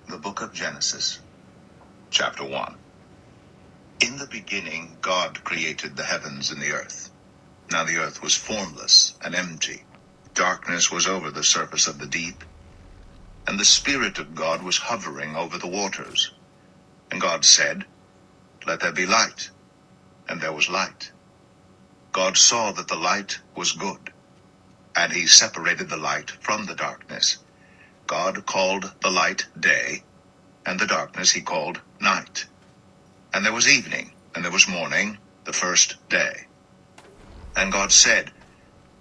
The book of Genesis, chapter 1. In the beginning, God created the heavens and the earth. Now the earth was formless and empty. Darkness was over the surface of the deep, and the Spirit of God was hovering over the waters. And God said, "Let there be light." And there was light. God saw that the light was good, and he separated the light from the darkness. God called the light day, and the darkness he called night. And there was evening, and there was morning, the first day. And God said,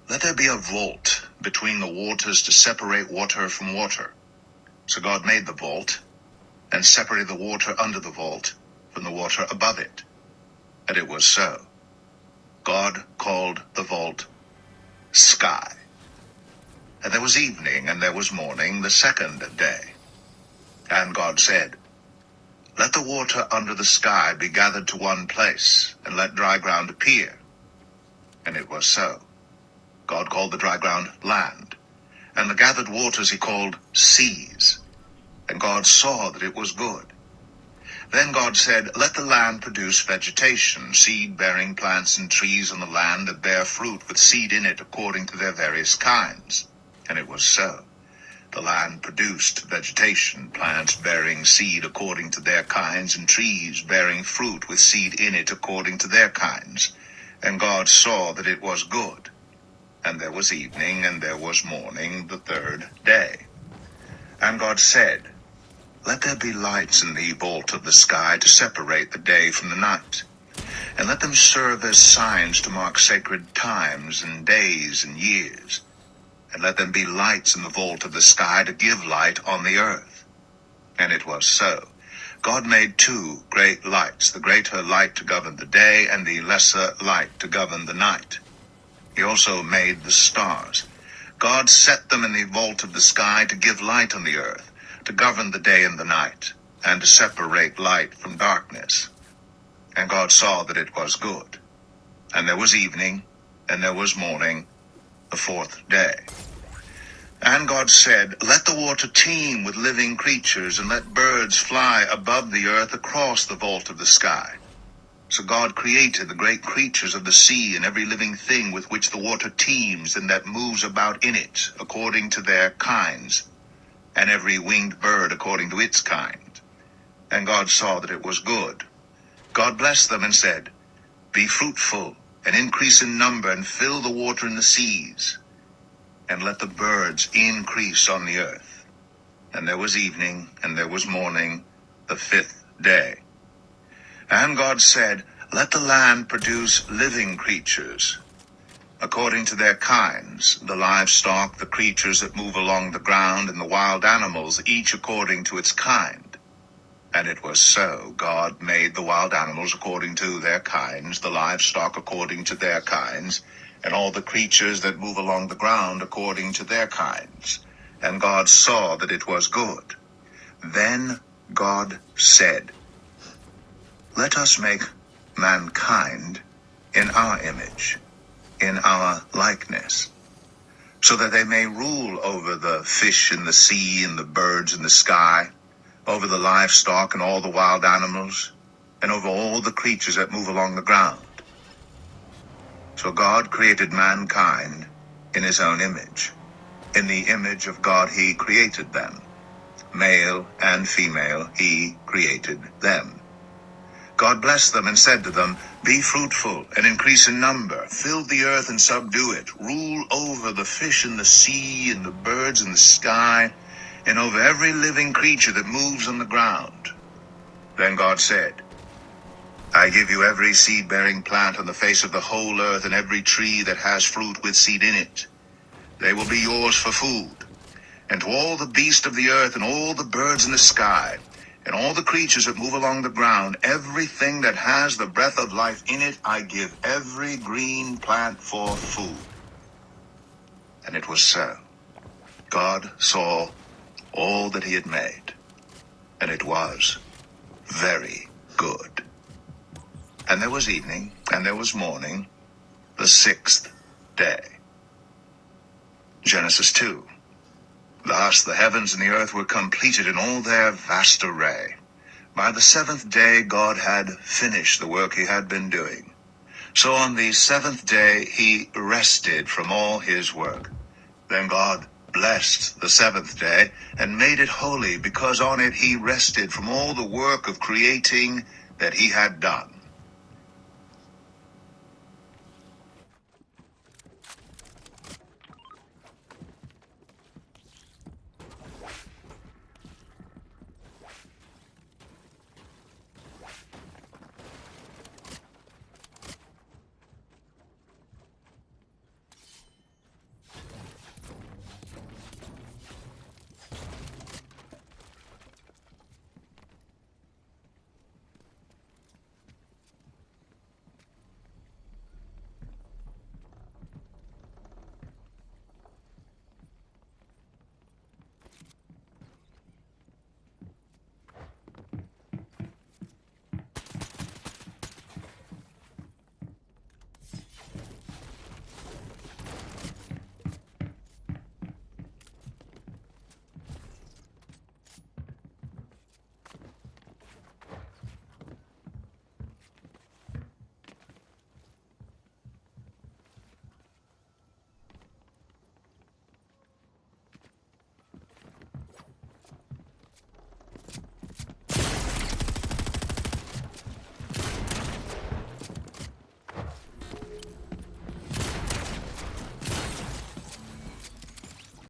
"Let there be a vault between the waters to separate water from water." So God made the vault, and separated the water under the vault from the water above it. And it was so. God called the vault sky. And there was evening, and there was morning, the second day. And God said, "Let the water under the sky be gathered to one place, and let dry ground appear." And it was so. God called the dry ground land, and the gathered waters he called seas. And God saw that it was good. Then God said, "Let the land produce vegetation, seed-bearing plants and trees on the land that bear fruit with seed in it according to their various kinds." And it was so. The land produced vegetation, plants bearing seed according to their kinds, and trees bearing fruit with seed in it according to their kinds. And God saw that it was good. And there was evening, and there was morning, the third day. And God said, "Let there be lights in the vault of the sky to separate the day from the night, and let them serve as signs to mark sacred times and days and years. And let them be lights in the vault of the sky to give light on the earth." And it was so. God made two great lights, the greater light to govern the day, and the lesser light to govern the night. He also made the stars. God set them in the vault of the sky to give light on the earth, to govern the day and the night, and to separate light from darkness. And God saw that it was good. And there was evening, and there was morning, the fourth day. And God said, "Let the water teem with living creatures, and let birds fly above the earth across the vault of the sky." So God created the great creatures of the sea and every living thing with which the water teems and that moves about in it, according to their kinds, and every winged bird according to its kind. And God saw that it was good. God blessed them and said, "Be fruitful, and increase in number, and fill the water in the seas, and let the birds increase on the earth." And there was evening, and there was morning, the fifth day. And God said, "Let the land produce living creatures, according to their kinds, the livestock, the creatures that move along the ground, and the wild animals, each according to its kind." And it was so. God made the wild animals according to their kinds, the livestock according to their kinds, and all the creatures that move along the ground according to their kinds. And God saw that it was good. Then God said, "Let us make mankind in our image, in our likeness, so that they may rule over the fish in the sea and the birds in the sky, over the livestock and all the wild animals, and over all the creatures that move along the ground." So God created mankind in his own image. In the image of God he created them. Male and female he created them. God blessed them and said to them, "Be fruitful and increase in number. Fill the earth and subdue it. Rule over the fish in the sea and the birds in the sky, and over every living creature that moves on the ground." Then God said, "I give you every seed-bearing plant on the face of the whole earth, and every tree that has fruit with seed in it. They will be yours for food. And to all the beasts of the earth, and all the birds in the sky, and all the creatures that move along the ground, everything that has the breath of life in it, I give every green plant for food." And it was so. God saw all that he had made, and it was very good. And there was evening, and there was morning, the sixth day. Genesis 2. Thus the heavens and the earth were completed in all their vast array. By the seventh day God had finished the work he had been doing. So on the seventh day he rested from all his work. Then God blessed the seventh day and made it holy, because on it he rested from all the work of creating that he had done.